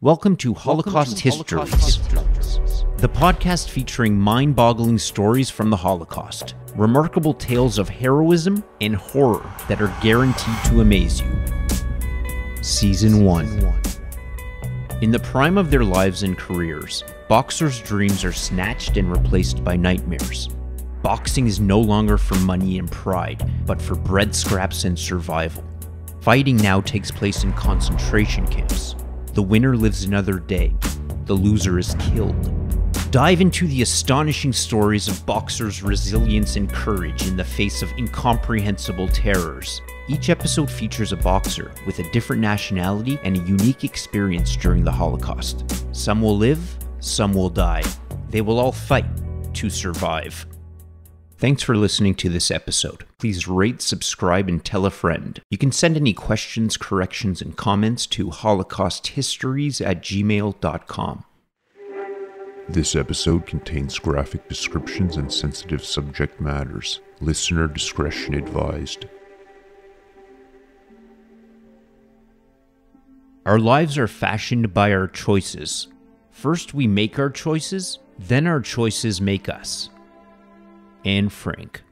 Welcome to Holocaust Histories, the podcast featuring mind-boggling stories from the Holocaust, remarkable tales of heroism and horror that are guaranteed to amaze you. Season 1. In the prime of their lives and careers, boxers' dreams are snatched and replaced by nightmares. Boxing is no longer for money and pride, but for bread scraps and survival. Fighting now takes place in concentration camps. The winner lives another day. The loser is killed. Dive into the astonishing stories of boxers' resilience and courage in the face of incomprehensible terrors. Each episode features a boxer with a different nationality and a unique experience during the Holocaust. Some will live, some will die. They will all fight to survive. Thanks for listening to this episode. Please rate, subscribe, and tell a friend. You can send any questions, corrections, and comments to holocausthistories@gmail.com. This episode contains graphic descriptions and sensitive subject matters. Listener discretion advised. Our lives are fashioned by our choices. First we make our choices, then our choices make us. Anne Frank.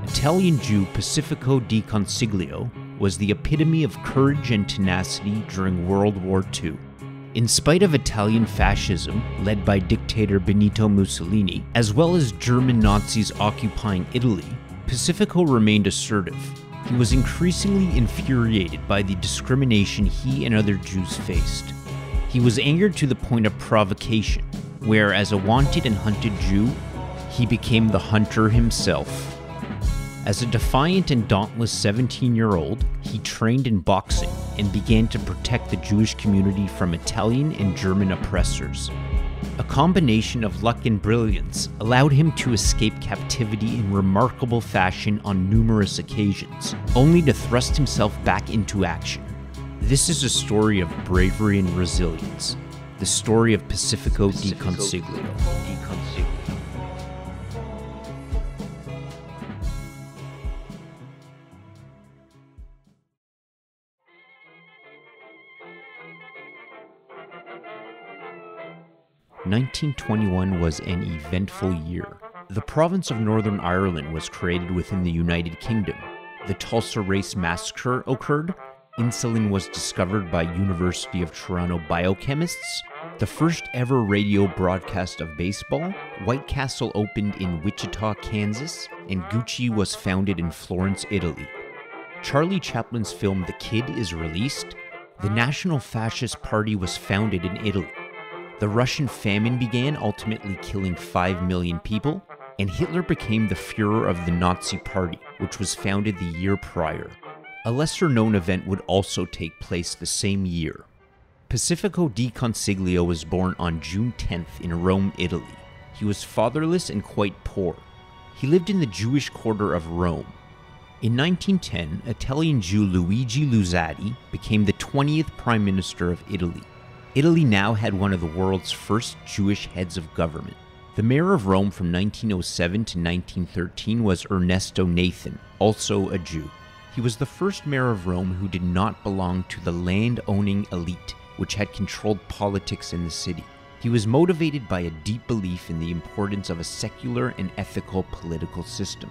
Italian Jew Pacifico Di Consiglio was the epitome of courage and tenacity during World War II. In spite of Italian Fascism, led by dictator Benito Mussolini, as well as German Nazis occupying Italy, Pacifco remained assertive. He was increasingly infuriated by the discrimination he and other Jews faced. He was angered to the point of provocation, where as a wanted and hunted Jew, he became the hunter himself. As a defiant and dauntless 17-year-old, he trained in boxing and began to protect the Jewish community from Italian and German oppressors. A combination of luck and brilliance allowed him to escape captivity in remarkable fashion on numerous occasions, only to thrust himself back into action. This is a story of bravery and resilience, the story of Pacifco Di Consiglio. 1921 was an eventful year. The province of Northern Ireland was created within the United Kingdom. The Tulsa Race Massacre occurred. Insulin was discovered by University of Toronto biochemists. The first ever radio broadcast of baseball. White Castle opened in Wichita, Kansas, and Gucci was founded in Florence, Italy. Charlie Chaplin's film The Kid is released. The National Fascist Party was founded in Italy. The Russian famine began, ultimately killing 5 million people, and Hitler became the Führer of the Nazi Party, which was founded the year prior. A lesser-known event would also take place the same year. Pacifico Di Consiglio was born on June 10th in Rome, Italy. He was fatherless and quite poor. He lived in the Jewish quarter of Rome. In 1910, Italian Jew Luigi Luzzati became the 20th Prime Minister of Italy. Italy now had one of the world's first Jewish heads of government. The mayor of Rome from 1907 to 1913 was Ernesto Nathan, also a Jew. He was the first mayor of Rome who did not belong to the land-owning elite, which had controlled politics in the city. He was motivated by a deep belief in the importance of a secular and ethical political system.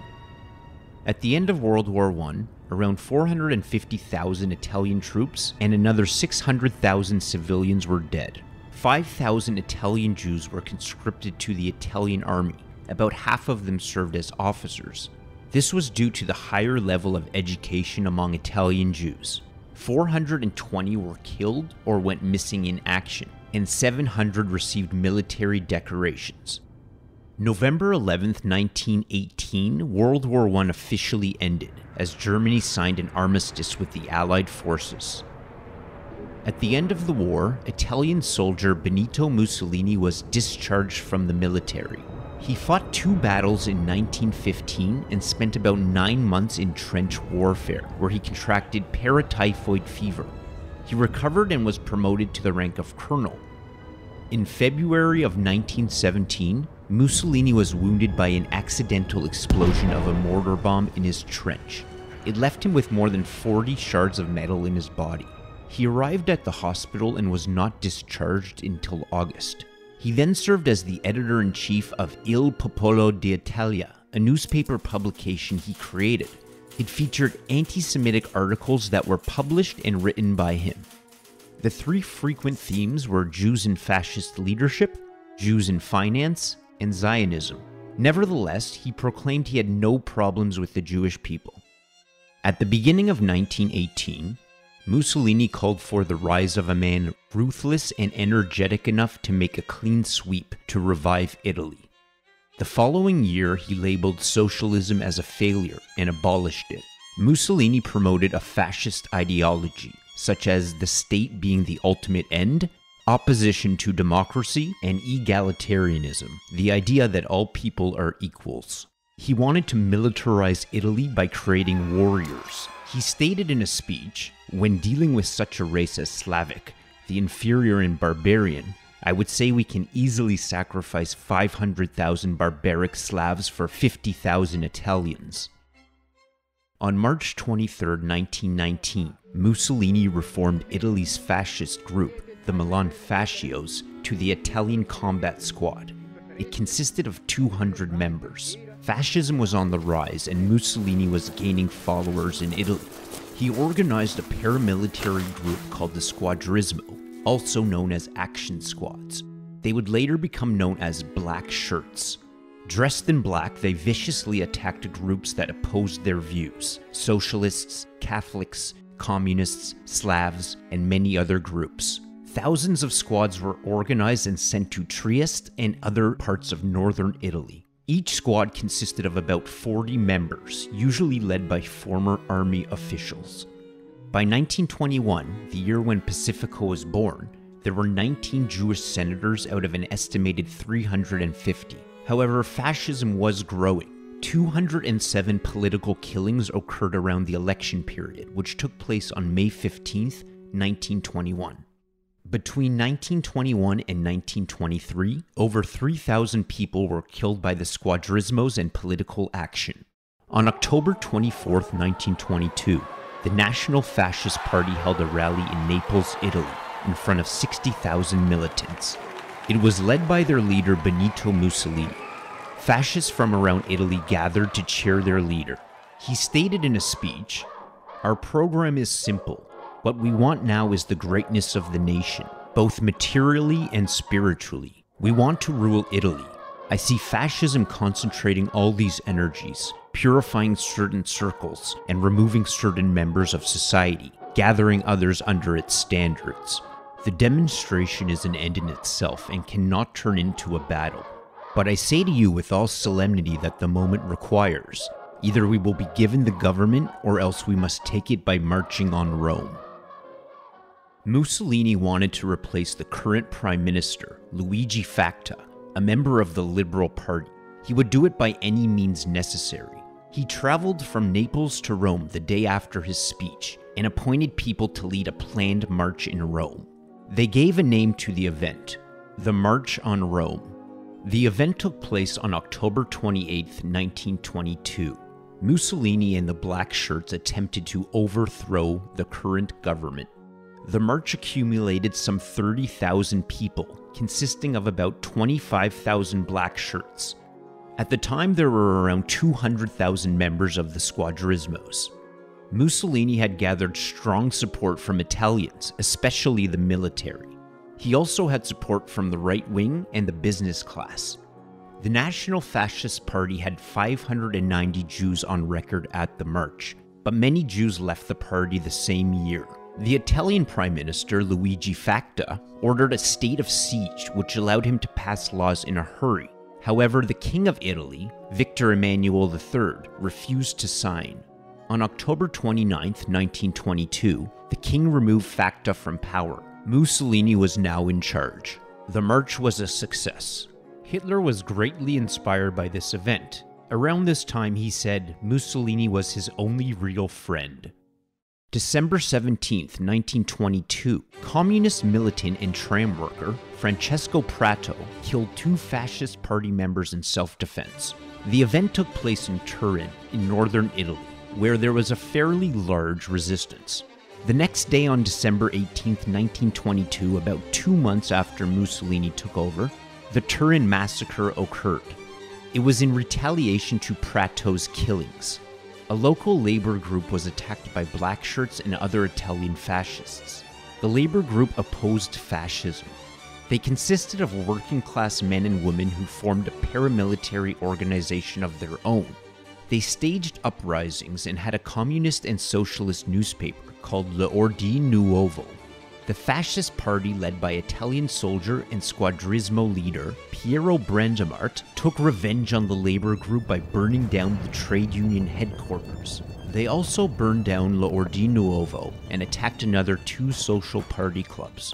At the end of World War I, around 450,000 Italian troops and another 600,000 civilians were dead. 5,000 Italian Jews were conscripted to the Italian army. About half of them served as officers. This was due to the higher level of education among Italian Jews. 420 were killed or went missing in action, and 700 received military decorations. November 11, 1918, World War I officially ended, as Germany signed an armistice with the Allied forces. At the end of the war, Italian soldier Benito Mussolini was discharged from the military. He fought 2 battles in 1915 and spent about 9 months in trench warfare, where he contracted paratyphoid fever. He recovered and was promoted to the rank of colonel. In February of 1917, Mussolini was wounded by an accidental explosion of a mortar bomb in his trench. It left him with more than 40 shards of metal in his body. He arrived at the hospital and was not discharged until August. He then served as the editor-in-chief of Il Popolo d'Italia, a newspaper publication he created. It featured anti-Semitic articles that were published and written by him. The three frequent themes were Jews in fascist leadership, Jews in finance, and Zionism. Nevertheless, he proclaimed he had no problems with the Jewish people. At the beginning of 1918, Mussolini called for the rise of a man ruthless and energetic enough to make a clean sweep to revive Italy. The following year, he labeled socialism as a failure and abolished it. Mussolini promoted a fascist ideology, such as the state being the ultimate end, opposition to democracy, and egalitarianism, the idea that all people are equals. He wanted to militarize Italy by creating warriors. He stated in a speech, "When dealing with such a race as Slavic, the inferior and barbarian, I would say we can easily sacrifice 500,000 barbaric Slavs for 50,000 Italians." On March 23, 1919, Mussolini reformed Italy's fascist group, the Milan Fascios, to the Italian Combat Squad. It consisted of 200 members. Fascism was on the rise and Mussolini was gaining followers in Italy. He organized a paramilitary group called the Squadrismo, also known as action squads. They would later become known as Black Shirts. Dressed in black, they viciously attacked groups that opposed their views: socialists, Catholics, communists, Slavs, and many other groups. Thousands of squads were organized and sent to Trieste and other parts of northern Italy. Each squad consisted of about 40 members, usually led by former army officials. By 1921, the year when Pacifco was born, there were 19 Jewish senators out of an estimated 350. However, fascism was growing. 207 political killings occurred around the election period, which took place on May 15, 1921. Between 1921 and 1923, over 3,000 people were killed by the Squadrismos and political action. On October 24, 1922, the National Fascist Party held a rally in Naples, Italy, in front of 60,000 militants. It was led by their leader Benito Mussolini. Fascists from around Italy gathered to cheer their leader. He stated in a speech, "Our program is simple. What we want now is the greatness of the nation, both materially and spiritually. We want to rule Italy. I see fascism concentrating all these energies, purifying certain circles, and removing certain members of society, gathering others under its standards. The demonstration is an end in itself and cannot turn into a battle. But I say to you with all solemnity that the moment requires. Either we will be given the government or else we must take it by marching on Rome." Mussolini wanted to replace the current prime minister, Luigi Facta, a member of the Liberal Party. He would do it by any means necessary. He traveled from Naples to Rome the day after his speech and appointed people to lead a planned march in Rome. They gave a name to the event, the March on Rome. The event took place on October 28, 1922. Mussolini and the Black Shirts attempted to overthrow the current government. The march accumulated some 30,000 people, consisting of about 25,000 Black Shirts. At the time, there were around 200,000 members of the Squadrismos. Mussolini had gathered strong support from Italians, especially the military. He also had support from the right wing and the business class. The National Fascist Party had 590 Jews on record at the march, but many Jews left the party the same year. The Italian Prime Minister, Luigi Facta, ordered a state of siege which allowed him to pass laws in a hurry. However, the King of Italy, Victor Emmanuel III, refused to sign. On October 29, 1922, the king removed Facta from power. Mussolini was now in charge. The march was a success. Hitler was greatly inspired by this event. Around this time, he said Mussolini was his only real friend. December 17, 1922, communist militant and tram worker Francesco Prato killed 2 fascist party members in self-defense. The event took place in Turin, in northern Italy. where there was a fairly large resistance. The next day, on December 18, 1922, about 2 months after Mussolini took over, the Turin massacre occurred. It was in retaliation to Pratto's killings. A local labor group was attacked by black shirts and other Italian fascists. The labor group opposed fascism. They consisted of working-class men and women who formed a paramilitary organization of their own. They staged uprisings and had a communist and socialist newspaper called L'Ordine Nuovo. The fascist party, led by Italian soldier and squadrismo leader Piero Brandamart, took revenge on the labor group by burning down the trade union headquarters. They also burned down L'Ordine Nuovo and attacked another 2 social party clubs.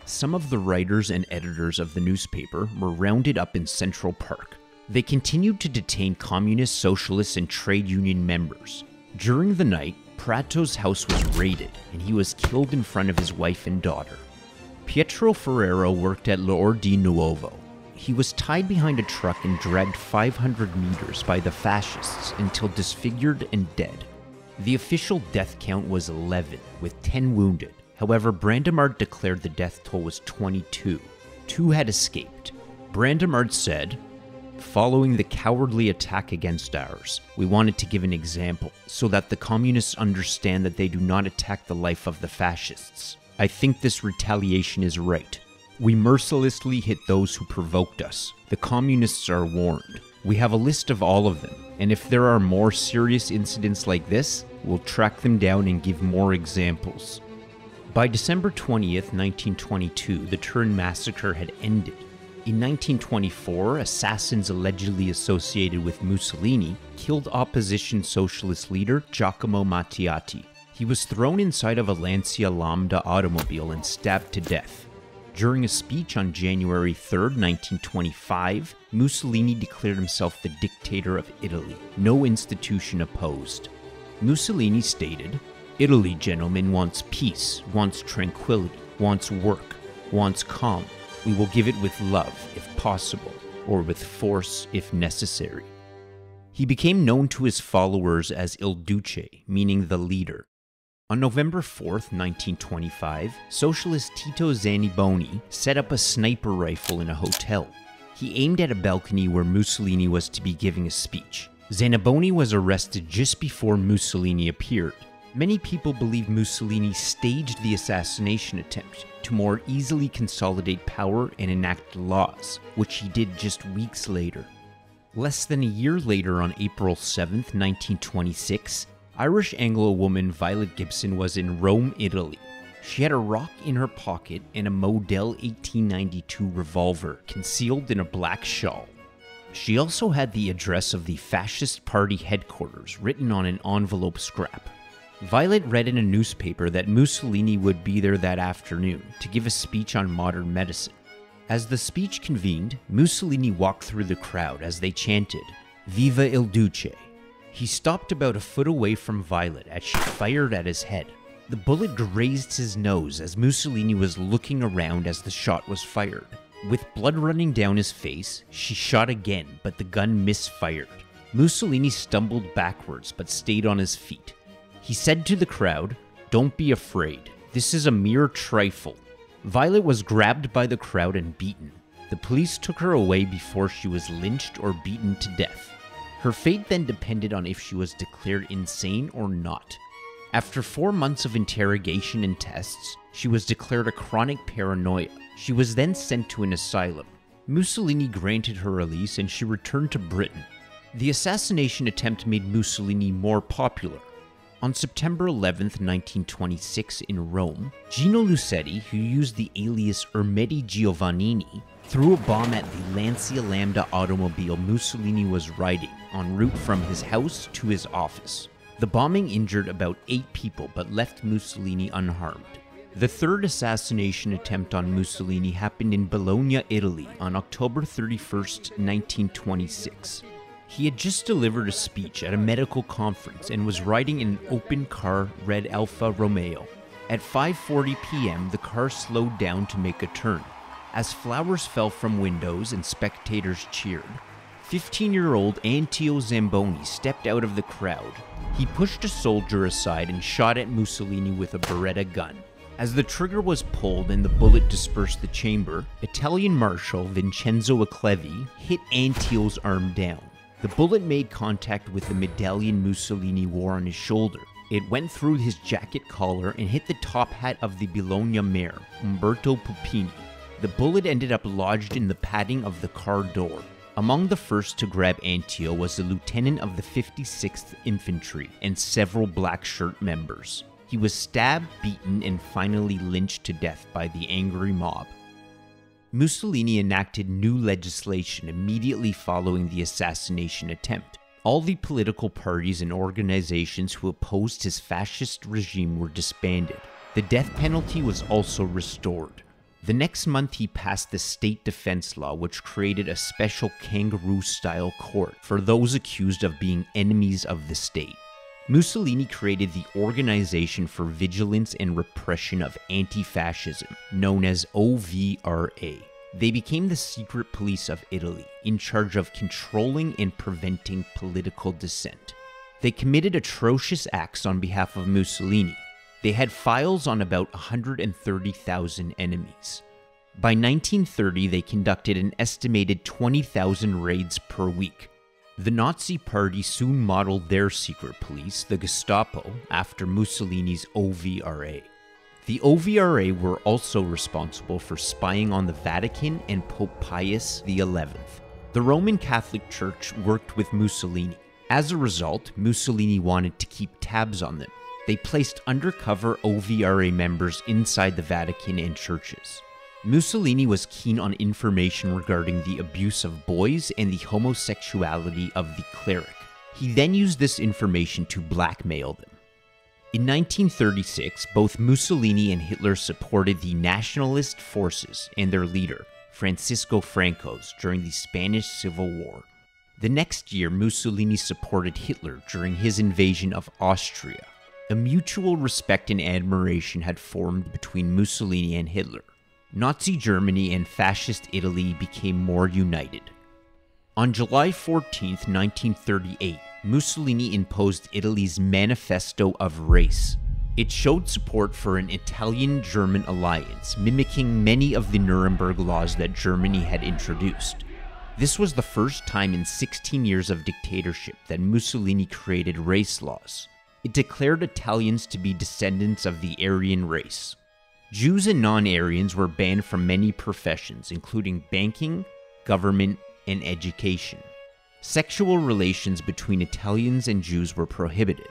Some of the writers and editors of the newspaper were rounded up in Central Park. They continued to detain communist, socialist, and trade union members. During the night, Pratto's house was raided, and he was killed in front of his wife and daughter. Pietro Ferrero worked at L'Ordine Nuovo. He was tied behind a truck and dragged 500 meters by the fascists until disfigured and dead. The official death count was 11, with 10 wounded. However, Brandamart declared the death toll was 22. 2 had escaped. Brandamart said, "Following the cowardly attack against ours, we wanted to give an example so that the communists understand that they do not attack the life of the fascists. I think this retaliation is right. We mercilessly hit those who provoked us. The communists are warned. We have a list of all of them, and if there are more serious incidents like this, we'll track them down and give more examples." By December 20th, 1922, the Turin massacre had ended. In 1924, assassins allegedly associated with Mussolini killed opposition socialist leader Giacomo Matteotti. He was thrown inside of a Lancia Lambda automobile and stabbed to death. During a speech on January 3rd, 1925, Mussolini declared himself the dictator of Italy. No institution opposed. Mussolini stated, "Italy, gentlemen, wants peace, wants tranquility, wants work, wants calm. We will give it with love, if possible, or with force, if necessary." He became known to his followers as Il Duce, meaning the leader. On November 4th, 1925, socialist Tito Zanniboni set up a sniper rifle in a hotel. He aimed at a balcony where Mussolini was to be giving a speech. Zanniboni was arrested just before Mussolini appeared. Many people believe Mussolini staged the assassination attempt to more easily consolidate power and enact laws, which he did just weeks later. Less than a year later, on April 7th, 1926, Irish Anglo woman Violet Gibson was in Rome, Italy. She had a rock in her pocket and a Model 1892 revolver concealed in a black shawl. She also had the address of the Fascist Party headquarters written on an envelope scrap. Violet read in a newspaper that Mussolini would be there that afternoon to give a speech on modern medicine. As the speech convened, Mussolini walked through the crowd as they chanted, "Viva il Duce." He stopped about a foot away from Violet as she fired at his head. The bullet grazed his nose as Mussolini was looking around as the shot was fired. With blood running down his face, she shot again, but the gun misfired. Mussolini stumbled backwards but stayed on his feet. He said to the crowd, "Don't be afraid. This is a mere trifle." Violet was grabbed by the crowd and beaten. The police took her away before she was lynched or beaten to death. Her fate then depended on if she was declared insane or not. After 4 months of interrogation and tests, she was declared a chronic paranoia. She was then sent to an asylum. Mussolini granted her release and she returned to Britain. The assassination attempt made Mussolini more popular. On September 11th, 1926, in Rome, Gino Lucetti, who used the alias Ermedi Giovannini, threw a bomb at the Lancia Lambda automobile Mussolini was riding en route from his house to his office. The bombing injured about 8 people but left Mussolini unharmed. The third assassination attempt on Mussolini happened in Bologna, Italy, on October 31st, 1926. He had just delivered a speech at a medical conference and was riding in an open car red Alfa Romeo. At 5:40 p.m., the car slowed down to make a turn. As flowers fell from windows and spectators cheered, 15-year-old Antio Zamboni stepped out of the crowd. He pushed a soldier aside and shot at Mussolini with a Beretta gun. As the trigger was pulled and the bullet dispersed the chamber, Italian Marshal Vincenzo Acclevi hit Antio's arm down. The bullet made contact with the medallion Mussolini wore on his shoulder. It went through his jacket collar and hit the top hat of the Bologna mayor, Umberto Pupini. The bullet ended up lodged in the padding of the car door. Among the first to grab Antio was a lieutenant of the 56th Infantry and several black shirt members. He was stabbed, beaten, and finally lynched to death by the angry mob. Mussolini enacted new legislation immediately following the assassination attempt. All the political parties and organizations who opposed his fascist regime were disbanded. The death penalty was also restored. The next month he passed the state defense law, which created a special kangaroo-style court for those accused of being enemies of the state. Mussolini created the Organization for Vigilance and Repression of Anti-Fascism, known as OVRA. They became the secret police of Italy, in charge of controlling and preventing political dissent. They committed atrocious acts on behalf of Mussolini. They had files on about 130,000 enemies. By 1930, they conducted an estimated 20,000 raids per week. The Nazi Party soon modeled their secret police, the Gestapo, after Mussolini's OVRA. The OVRA were also responsible for spying on the Vatican and Pope Pius XI. The Roman Catholic Church worked with Mussolini. As a result, Mussolini wanted to keep tabs on them. They placed undercover OVRA members inside the Vatican and churches. Mussolini was keen on information regarding the abuse of boys and the homosexuality of the cleric. He then used this information to blackmail them. In 1936, both Mussolini and Hitler supported the nationalist forces and their leader, Francisco Franco's, during the Spanish Civil War. The next year, Mussolini supported Hitler during his invasion of Austria. A mutual respect and admiration had formed between Mussolini and Hitler. Nazi Germany and Fascist Italy became more united. On July 14, 1938, Mussolini imposed Italy's Manifesto of Race. It showed support for an Italian-German alliance, mimicking many of the Nuremberg laws that Germany had introduced. This was the first time in 16 years of dictatorship that Mussolini created race laws. It declared Italians to be descendants of the Aryan race. Jews and non-Aryans were banned from many professions, including banking, government, and education. Sexual relations between Italians and Jews were prohibited.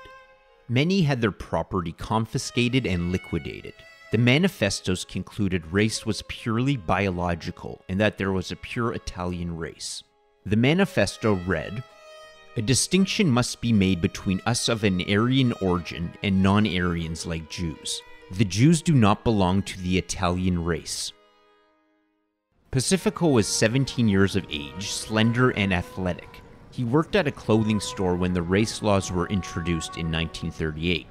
Many had their property confiscated and liquidated. The manifestos concluded race was purely biological and that there was a pure Italian race. The manifesto read, "A distinction must be made between us of an Aryan origin and non-Aryans like Jews. The Jews do not belong to the Italian race." Pacifco was 17 years of age, slender and athletic. He worked at a clothing store when the race laws were introduced in 1938.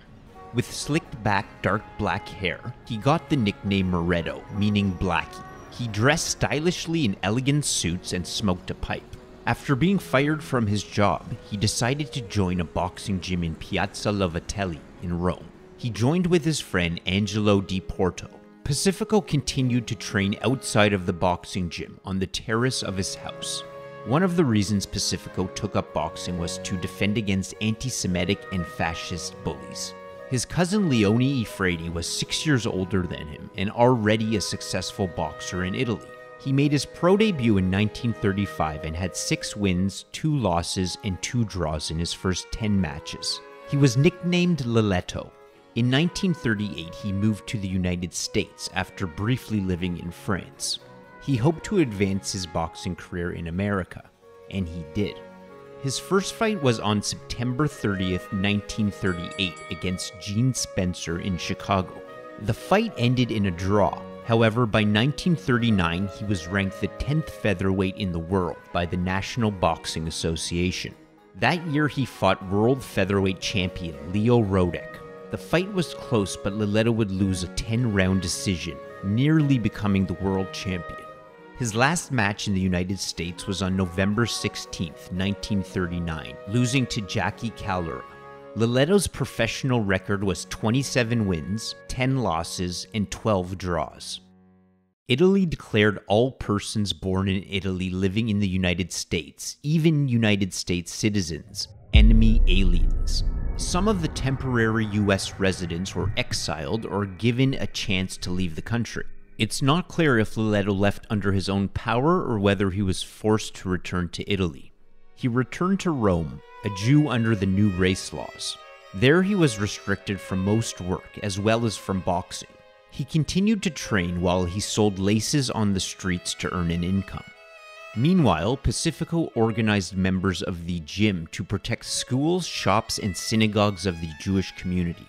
With slicked back, dark black hair, he got the nickname Moretto, meaning Blackie. He dressed stylishly in elegant suits and smoked a pipe. After being fired from his job, he decided to join a boxing gym in Piazza Lovatelli in Rome. He joined with his friend Angelo Di Porto. Pacifco continued to train outside of the boxing gym on the terrace of his house. One of the reasons Pacifco took up boxing was to defend against anti-Semitic and fascist bullies. His cousin Leone Ifredi was 6 years older than him and already a successful boxer in Italy. He made his pro debut in 1935 and had 6 wins, 2 losses, and 2 draws in his first 10 matches. He was nicknamed Liletto. In 1938, he moved to the United States after briefly living in France. He hoped to advance his boxing career in America, and he did. His first fight was on September 30th, 1938 against Gene Spencer in Chicago. The fight ended in a draw. However, by 1939, he was ranked the 10th featherweight in the world by the National Boxing Association. That year, he fought world featherweight champion Leo Rodek. The fight was close, but Liletto would lose a 10-round decision, nearly becoming the world champion. His last match in the United States was on November 16, 1939, losing to Jackie Calera. Liletto's professional record was 27 wins, 10 losses, and 12 draws. Italy declared all persons born in Italy living in the United States, even United States citizens, enemy aliens. Some of the temporary US residents were exiled or given a chance to leave the country. It's not clear if Liletto left under his own power or whether he was forced to return to Italy. He returned to Rome, a Jew under the new race laws. There he was restricted from most work as well as from boxing. He continued to train while he sold laces on the streets to earn an income. Meanwhile, Pacifco organized members of the Gym to protect schools, shops, and synagogues of the Jewish community.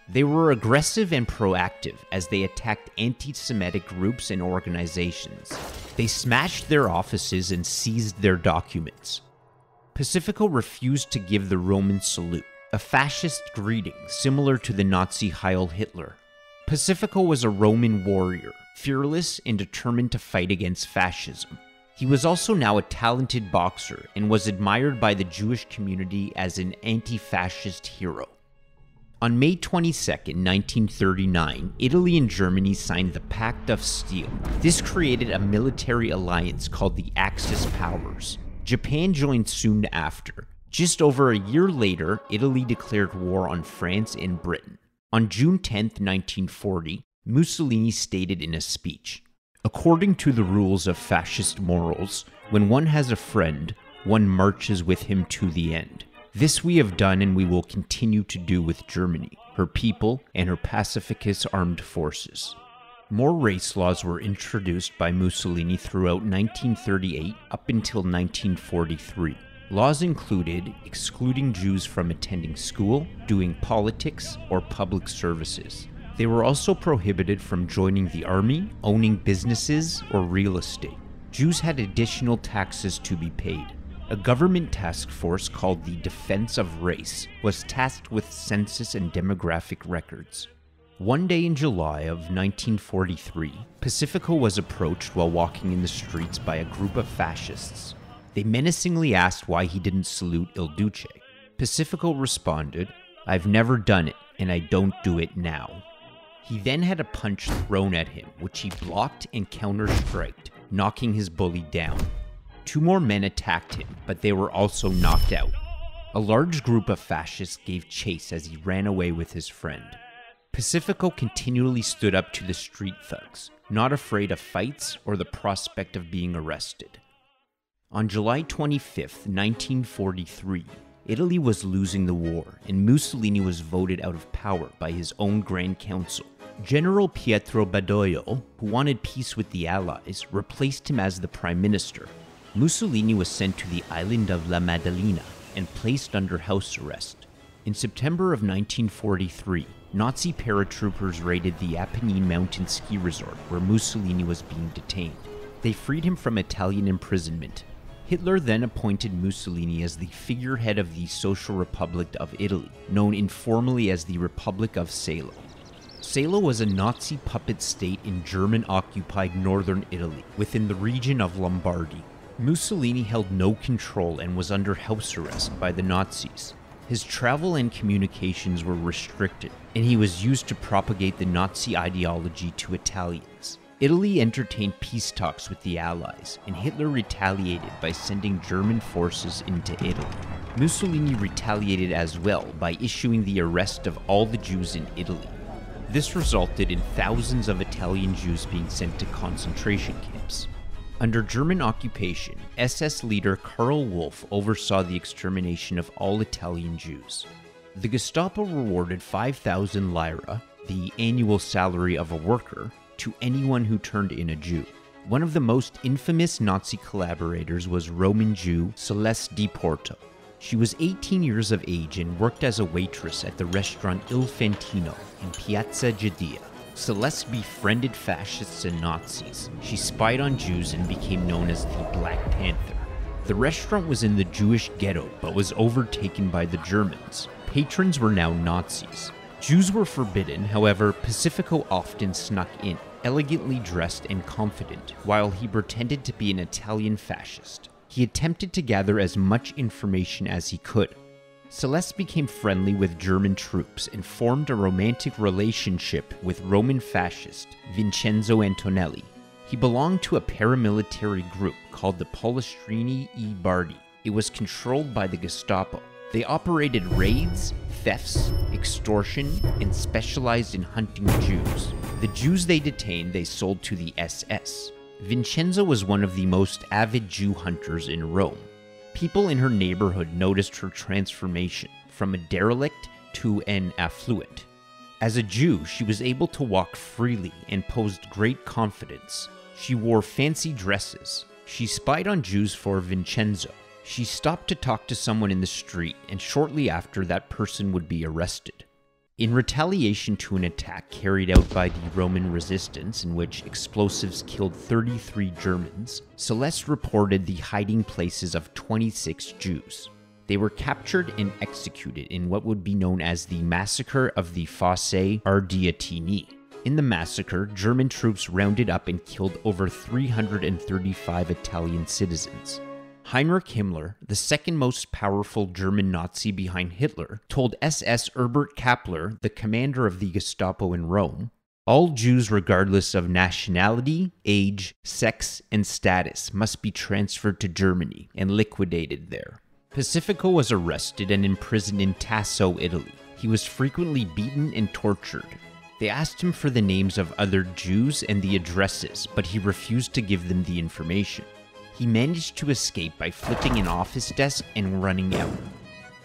They were aggressive and proactive as they attacked anti-Semitic groups and organizations. They smashed their offices and seized their documents. Pacifco refused to give the Roman salute, a fascist greeting similar to the Nazi Heil Hitler. Pacifco was a Roman warrior, fearless and determined to fight against fascism. He was also now a talented boxer and was admired by the Jewish community as an anti-fascist hero. On May 22, 1939, Italy and Germany signed the Pact of Steel. This created a military alliance called the Axis Powers. Japan joined soon after. Just over a year later, Italy declared war on France and Britain. On June 10, 1940, Mussolini stated in a speech, "According to the rules of fascist morals, when one has a friend, one marches with him to the end. This we have done and we will continue to do with Germany, her people, and her pacifist armed forces." More race laws were introduced by Mussolini throughout 1938 up until 1943. Laws included excluding Jews from attending school, doing politics, or public services. They were also prohibited from joining the army, owning businesses, or real estate. Jews had additional taxes to be paid. A government task force called the Defense of Race was tasked with census and demographic records. One day in July of 1943, Pacifco was approached while walking in the streets by a group of fascists. They menacingly asked why he didn't salute Il Duce. Pacifco responded, "I've never done it, and I don't do it now." He then had a punch thrown at him, which he blocked and counter-striked, knocking his bully down. Two more men attacked him, but they were also knocked out. A large group of fascists gave chase as he ran away with his friend. Pacifco continually stood up to the street thugs, not afraid of fights or the prospect of being arrested. On July 25, 1943, Italy was losing the war, and Mussolini was voted out of power by his own Grand Council. General Pietro Badoglio, who wanted peace with the Allies, replaced him as the prime minister. Mussolini was sent to the island of La Maddalena and placed under house arrest. In September of 1943, Nazi paratroopers raided the Apennine Mountain ski resort where Mussolini was being detained. They freed him from Italian imprisonment. Hitler then appointed Mussolini as the figurehead of the Social Republic of Italy, known informally as the Republic of Salo. Salo was a Nazi puppet state in German-occupied northern Italy, within the region of Lombardy. Mussolini held no control and was under house arrest by the Nazis. His travel and communications were restricted, and he was used to propagate the Nazi ideology to Italians. Italy entertained peace talks with the Allies, and Hitler retaliated by sending German forces into Italy. Mussolini retaliated as well by issuing the arrest of all the Jews in Italy. This resulted in thousands of Italian Jews being sent to concentration camps. Under German occupation, SS leader Karl Wolff oversaw the extermination of all Italian Jews. The Gestapo rewarded 5,000 lira, the annual salary of a worker, to anyone who turned in a Jew. One of the most infamous Nazi collaborators was Roman Jew Celeste Di Porto. She was 18 years of age and worked as a waitress at the restaurant Il Fantino in Piazza Giudia. Celeste befriended fascists and Nazis. She spied on Jews and became known as the Black Panther. The restaurant was in the Jewish ghetto but was overtaken by the Germans. Patrons were now Nazis. Jews were forbidden, however, Pacifco often snuck in. elegantly dressed and confident, while he pretended to be an Italian fascist. He attempted to gather as much information as he could. Celeste became friendly with German troops and formed a romantic relationship with Roman fascist Vincenzo Antonelli. He belonged to a paramilitary group called the Polistrini e Bardi. It was controlled by the Gestapo. They operated raids, thefts, extortion, and specialized in hunting Jews. The Jews they detained they sold to the SS. Vincenzo was one of the most avid Jew hunters in Rome. People in her neighborhood noticed her transformation from a derelict to an affluent. As a Jew, she was able to walk freely and posed great confidence. She wore fancy dresses. She spied on Jews for Vincenzo. She stopped to talk to someone in the street, and shortly after, that person would be arrested. In retaliation to an attack carried out by the Roman resistance in which explosives killed 33 Germans, Celeste reported the hiding places of 26 Jews. They were captured and executed in what would be known as the Massacre of the Fosse Ardeatini. In the massacre, German troops rounded up and killed over 335 Italian citizens. Heinrich Himmler, the second most powerful German Nazi behind Hitler, told SS Herbert Kappler, the commander of the Gestapo in Rome, "All Jews regardless of nationality, age, sex, and status must be transferred to Germany and liquidated there." Pacifco was arrested and imprisoned in Tasso, Italy. He was frequently beaten and tortured. They asked him for the names of other Jews and the addresses, but he refused to give them the information. He managed to escape by flipping an office desk and running out.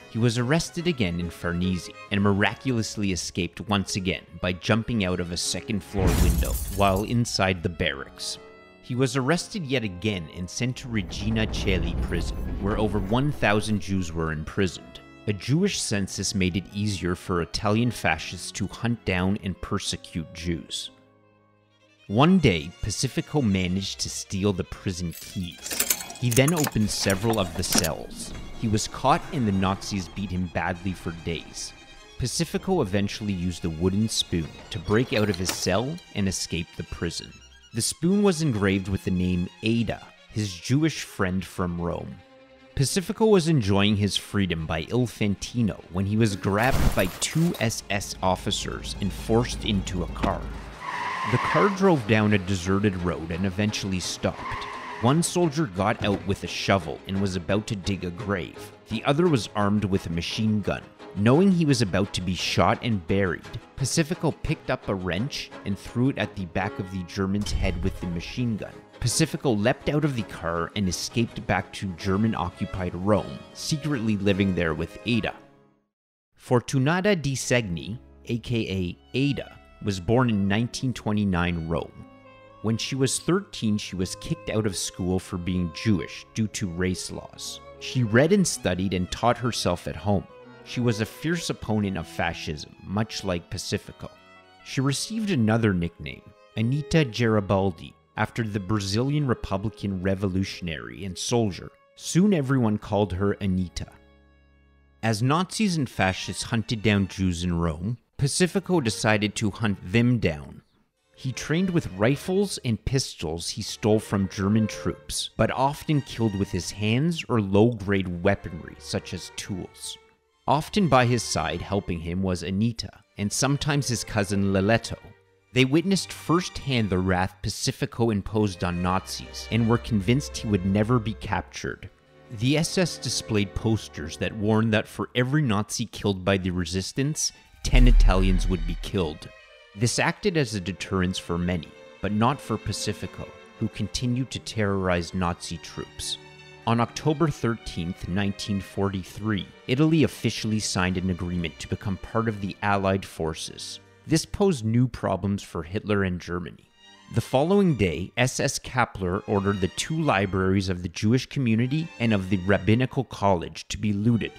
He was arrested again in Farnese and miraculously escaped once again by jumping out of a second-floor window while inside the barracks. He was arrested yet again and sent to Regina Coeli prison, where over 1,000 Jews were imprisoned. A Jewish census made it easier for Italian fascists to hunt down and persecute Jews. One day, Pacifco managed to steal the prison keys. He then opened several of the cells. He was caught and the Nazis beat him badly for days. Pacifco eventually used a wooden spoon to break out of his cell and escape the prison. The spoon was engraved with the name Ada, his Jewish friend from Rome. Pacifco was enjoying his freedom by Il Fantino when he was grabbed by 2 SS officers and forced into a car. The car drove down a deserted road and eventually stopped. One soldier got out with a shovel and was about to dig a grave. The other was armed with a machine gun. Knowing he was about to be shot and buried, Pacifco picked up a wrench and threw it at the back of the German's head with the machine gun. Pacifco leapt out of the car and escaped back to German-occupied Rome, secretly living there with Ada. Fortunata di Segni, aka Ada, was born in 1929 Rome. When she was 13, she was kicked out of school for being Jewish due to race laws. She read and studied and taught herself at home. She was a fierce opponent of fascism, much like Pacifco. She received another nickname, Anita Garibaldi, after the Brazilian Republican revolutionary and soldier. Soon everyone called her Anita. As Nazis and fascists hunted down Jews in Rome, Pacifco decided to hunt them down. He trained with rifles and pistols he stole from German troops, but often killed with his hands or low-grade weaponry such as tools. Often by his side helping him was Anita, and sometimes his cousin Leletto. They witnessed firsthand the wrath Pacifco imposed on Nazis, and were convinced he would never be captured. The SS displayed posters that warned that for every Nazi killed by the resistance, 10 Italians would be killed. This acted as a deterrence for many, but not for Pacifco, who continued to terrorize Nazi troops. On October 13, 1943, Italy officially signed an agreement to become part of the Allied forces. This posed new problems for Hitler and Germany. The following day, SS Kappler ordered the 2 libraries of the Jewish community and of the Rabbinical College to be looted.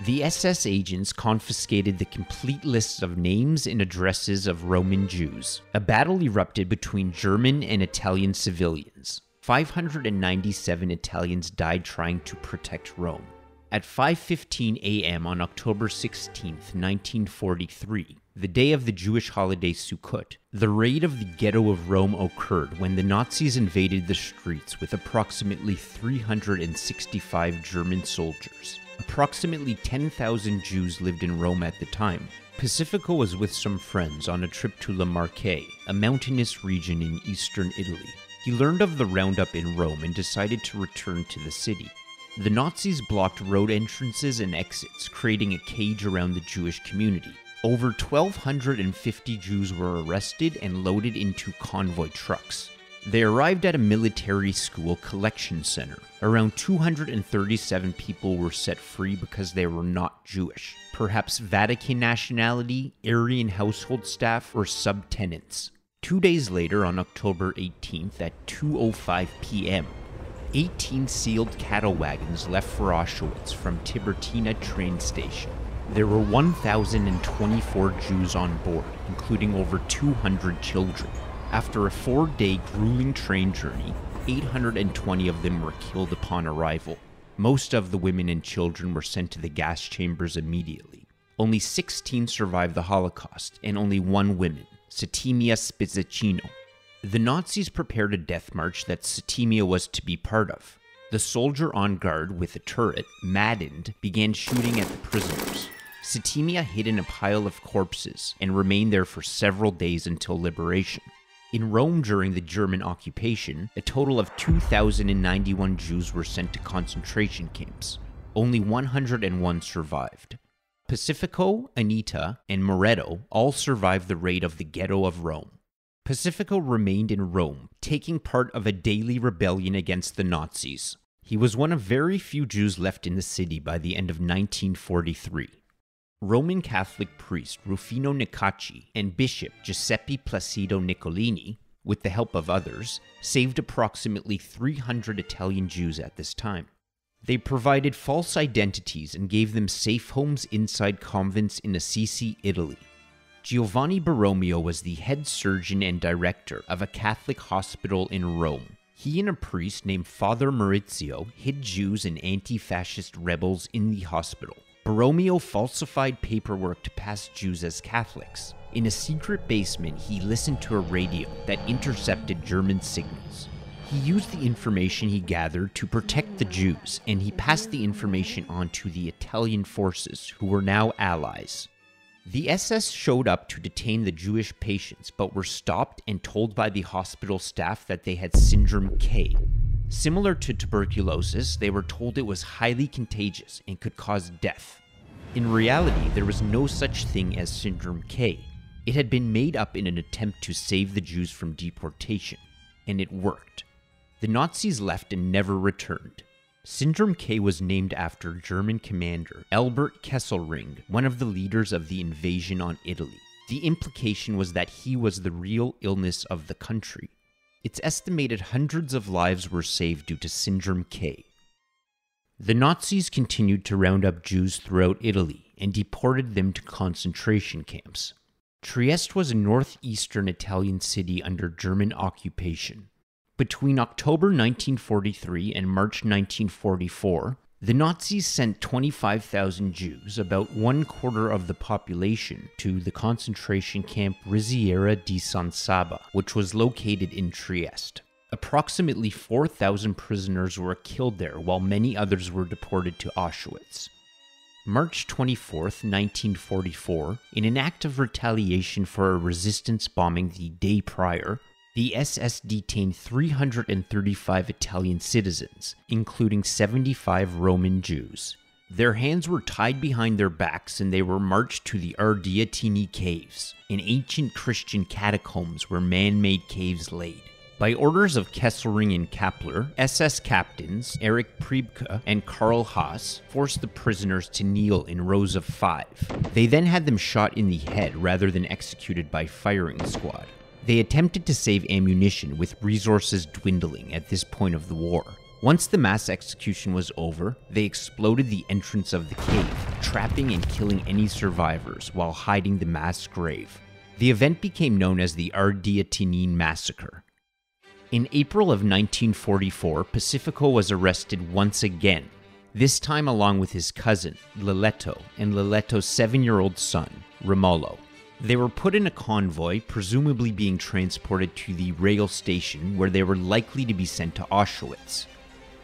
The SS agents confiscated the complete lists of names and addresses of Roman Jews. A battle erupted between German and Italian civilians. 597 Italians died trying to protect Rome. At 5:15 a.m. on October 16, 1943, the day of the Jewish holiday Sukkot. The raid of the ghetto of Rome occurred when the Nazis invaded the streets with approximately 365 German soldiers. Approximately 10,000 Jews lived in Rome at the time. Pacifico was with some friends on a trip to La Marche, a mountainous region in eastern Italy. He learned of the roundup in Rome and decided to return to the city. The Nazis blocked road entrances and exits, creating a cage around the Jewish community. Over 1,250 Jews were arrested and loaded into convoy trucks. They arrived at a military school collection center. Around 237 people were set free because they were not Jewish, perhaps Vatican nationality, Aryan household staff, or subtenants. 2 days later, on October 18th at 2:05 p.m., 18 sealed cattle wagons left for Auschwitz from Tiburtina train station. There were 1,024 Jews on board, including over 200 children. After a 4-day grueling train journey, 820 of them were killed upon arrival. Most of the women and children were sent to the gas chambers immediately. Only 16 survived the Holocaust, and only 1 woman, Settimia Spizzacino. The Nazis prepared a death march that Settimia was to be part of. The soldier on guard with a turret, maddened, began shooting at the prisoners. Settimia hid in a pile of corpses and remained there for several days until liberation. In Rome during the German occupation, a total of 2,091 Jews were sent to concentration camps. Only 101 survived. Pacifico, Anita, and Moretto all survived the raid of the ghetto of Rome. Pacifico remained in Rome, taking part of a daily rebellion against the Nazis. He was one of very few Jews left in the city by the end of 1943. Roman Catholic priest Rufino Nicacci and Bishop Giuseppe Placido Niccolini, with the help of others, saved approximately 300 Italian Jews at this time. They provided false identities and gave them safe homes inside convents in Assisi, Italy. Giovanni Borromeo was the head surgeon and director of a Catholic hospital in Rome. He and a priest named Father Maurizio hid Jews and anti-fascist rebels in the hospital. Borromeo falsified paperwork to pass Jews as Catholics. In a secret basement, he listened to a radio that intercepted German signals. He used the information he gathered to protect the Jews, and he passed the information on to the Italian forces, who were now allies. The SS showed up to detain the Jewish patients, but were stopped and told by the hospital staff that they had Syndrome K. Similar to tuberculosis, they were told it was highly contagious and could cause death. In reality, there was no such thing as Syndrome K. It had been made up in an attempt to save the Jews from deportation, and it worked. The Nazis left and never returned. Syndrome K was named after German commander Albert Kesselring, one of the leaders of the invasion on Italy. The implication was that he was the real illness of the country. It's estimated hundreds of lives were saved due to Syndrome K. The Nazis continued to round up Jews throughout Italy and deported them to concentration camps. Trieste was a northeastern Italian city under German occupation. Between October 1943 and March 1944, the Nazis sent 25,000 Jews, about 1/4 of the population, to the concentration camp Risiera di San Saba, which was located in Trieste. Approximately 4,000 prisoners were killed there, while many others were deported to Auschwitz. March 24, 1944, in an act of retaliation for a resistance bombing the day prior, the SS detained 335 Italian citizens, including 75 Roman Jews. Their hands were tied behind their backs and they were marched to the Ardeatini caves, an ancient Christian catacombs where man-made caves laid. By orders of Kesselring and Kappler, SS captains Erich Priebke and Karl Haas forced the prisoners to kneel in rows of 5. They then had them shot in the head rather than executed by firing squad. They attempted to save ammunition, with resources dwindling at this point of the war. Once the mass execution was over, they exploded the entrance of the cave, trapping and killing any survivors while hiding the mass grave. The event became known as the Ardeatinin Massacre. In April of 1944, Pacifico was arrested once again, this time along with his cousin, Liletto, and Liletto's 7-year-old son, Romolo. They were put in a convoy, presumably being transported to the rail station where they were likely to be sent to Auschwitz.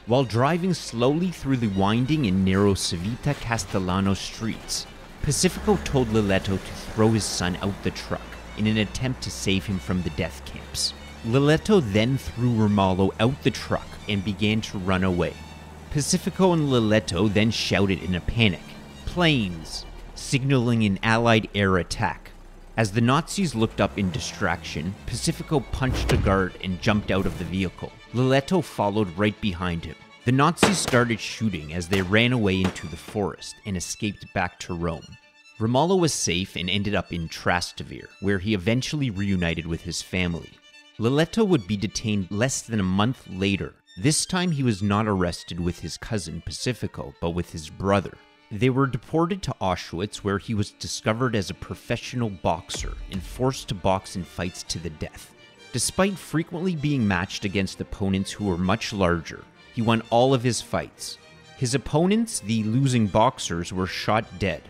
While driving slowly through the winding and narrow Civita Castellano streets, Pacifco told Liletto to throw his son out the truck in an attempt to save him from the death camps. Liletto then threw Romallo out the truck and began to run away. Pacifco and Liletto then shouted in a panic, "Planes!" signaling an Allied air attack. As the Nazis looked up in distraction, Pacifco punched a guard and jumped out of the vehicle. Liletto followed right behind him. The Nazis started shooting as they ran away into the forest and escaped back to Rome. Romallo was safe and ended up in Trastevere, where he eventually reunited with his family. Liletto would be detained less than a month later. This time he was not arrested with his cousin Pacifco, but with his brother. They were deported to Auschwitz, where he was discovered as a professional boxer and forced to box in fights to the death. Despite frequently being matched against opponents who were much larger, he won all of his fights. His opponents, the losing boxers, were shot dead.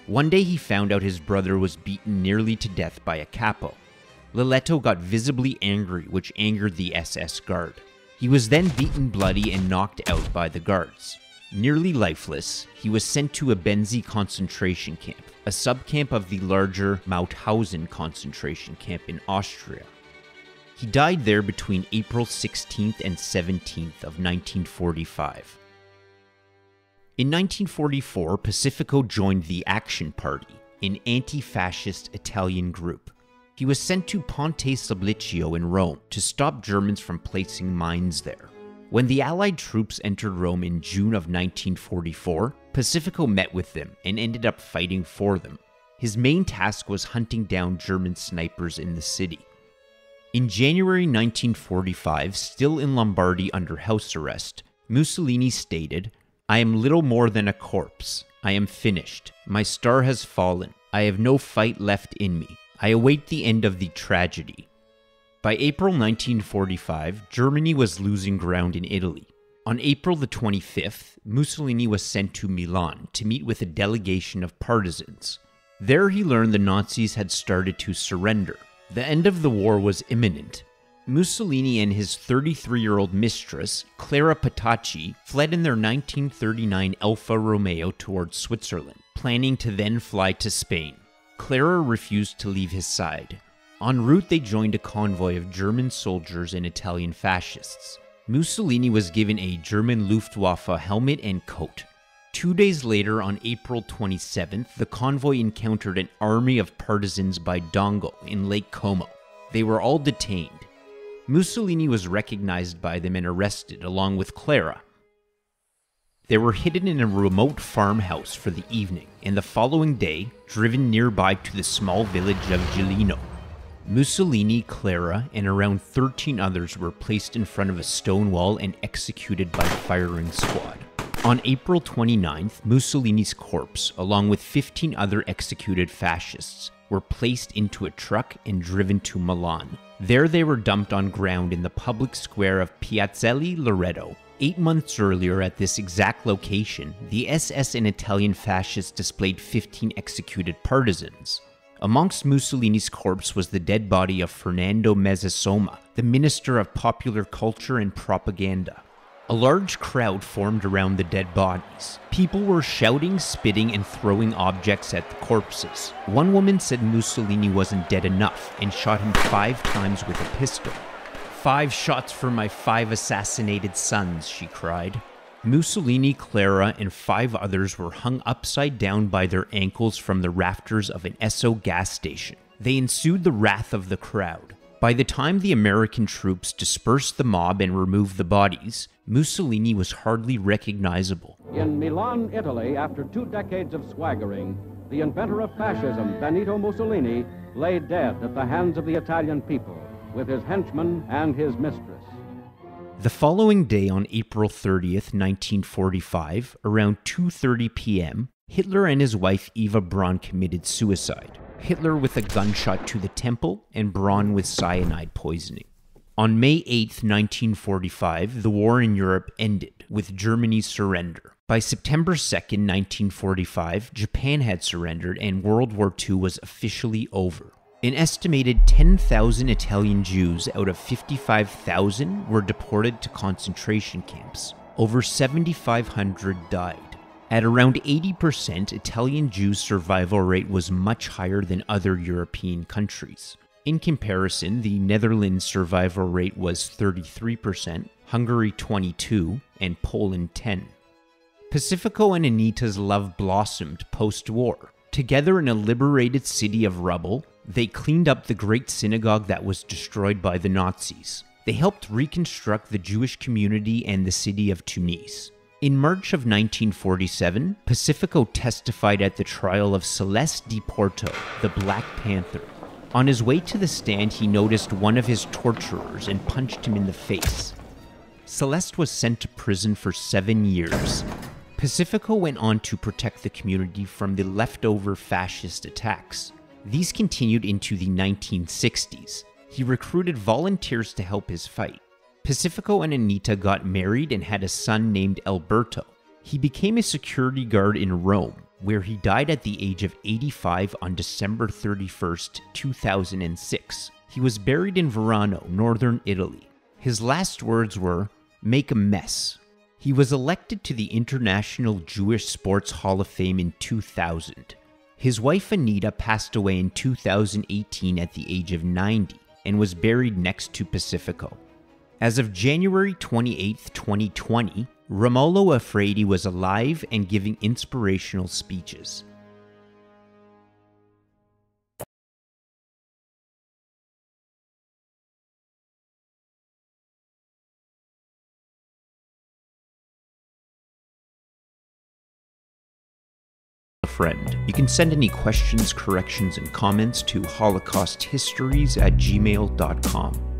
One day he found out his brother was beaten nearly to death by a capo. Liletto got visibly angry, which angered the SS guard. He was then beaten bloody and knocked out by the guards. Nearly lifeless, he was sent to a Benzi concentration camp, a subcamp of the larger Mauthausen concentration camp in Austria. He died there between April 16th and 17th of 1945. In 1944, Pacifco joined the Action Party, an anti-fascist Italian group. He was sent to Ponte Sabliccio in Rome to stop Germans from placing mines there. When the Allied troops entered Rome in June of 1944, Pacifco met with them and ended up fighting for them. His main task was hunting down German snipers in the city. In January 1945, still in Lombardy under house arrest, Mussolini stated, "I am little more than a corpse. I am finished. My star has fallen. I have no fight left in me. I await the end of the tragedy." By April 1945, Germany was losing ground in Italy. On April the 25th, Mussolini was sent to Milan to meet with a delegation of partisans. There he learned the Nazis had started to surrender. The end of the war was imminent. Mussolini and his 33-year-old mistress, Clara Petacci, fled in their 1939 Alfa Romeo towards Switzerland, planning to then fly to Spain. Clara refused to leave his side. En route, they joined a convoy of German soldiers and Italian fascists. Mussolini was given a German Luftwaffe helmet and coat. 2 days later, on April 27th, the convoy encountered an army of partisans by Dongo in Lake Como. They were all detained. Mussolini was recognized by them and arrested, along with Clara. They were hidden in a remote farmhouse for the evening, and the following day, driven nearby to the small village of Gilino. Mussolini, Clara, and around 13 others were placed in front of a stone wall and executed by firing squad. On April 29th, Mussolini's corpse, along with 15 other executed fascists, were placed into a truck and driven to Milan. There they were dumped on ground in the public square of Piazzale Loreto. 8 months earlier, at this exact location, the SS and Italian fascists displayed 15 executed partisans. Amongst Mussolini's corpse was the dead body of Fernando Mezzasoma, the Minister of Popular Culture and Propaganda. A large crowd formed around the dead bodies. People were shouting, spitting, and throwing objects at the corpses. One woman said Mussolini wasn't dead enough and shot him 5 times with a pistol. "5 shots for my 5 assassinated sons," she cried. Mussolini, Clara, and 5 others were hung upside down by their ankles from the rafters of an Esso gas station. They ensued the wrath of the crowd. By the time the American troops dispersed the mob and removed the bodies, Mussolini was hardly recognizable. In Milan, Italy, after 2 decades of swaggering, the inventor of fascism, Benito Mussolini, lay dead at the hands of the Italian people, with his henchmen and his mistress. The following day, on April 30th, 1945, around 2:30 p.m., Hitler and his wife Eva Braun committed suicide. Hitler with a gunshot to the temple, and Braun with cyanide poisoning. On May 8th, 1945, the war in Europe ended with Germany's surrender. By September 2nd, 1945, Japan had surrendered and World War II was officially over. An estimated 10,000 Italian Jews out of 55,000 were deported to concentration camps. Over 7,500 died. At around 80%, Italian Jews' survival rate was much higher than other European countries. In comparison, the Netherlands' survival rate was 33%, Hungary 22%, and Poland 10%. Pacifco and Anita's love blossomed post-war. Together in a liberated city of rubble, they cleaned up the great synagogue that was destroyed by the Nazis. They helped reconstruct the Jewish community and the city of Tunis. In March of 1947, Pacifco testified at the trial of Celeste de Porto, the Black Panther. On his way to the stand, he noticed one of his torturers and punched him in the face. Celeste was sent to prison for 7 years. Pacifco went on to protect the community from the leftover fascist attacks. These continued into the 1960s. He recruited volunteers to help his fight. Pacifco and Anita got married and had a son named Alberto. He became a security guard in Rome, where he died at the age of 85 on December 31st, 2006. He was buried in Verano, northern Italy. His last words were, "Make a mess." He was elected to the International Jewish Sports Hall of Fame in 2000. His wife Anita passed away in 2018 at the age of 90 and was buried next to Pacifco. As of January 28, 2020, Romulo Affredi was alive and giving inspirational speeches. Friend. You can send any questions, corrections, and comments to holocausthistories@gmail.com.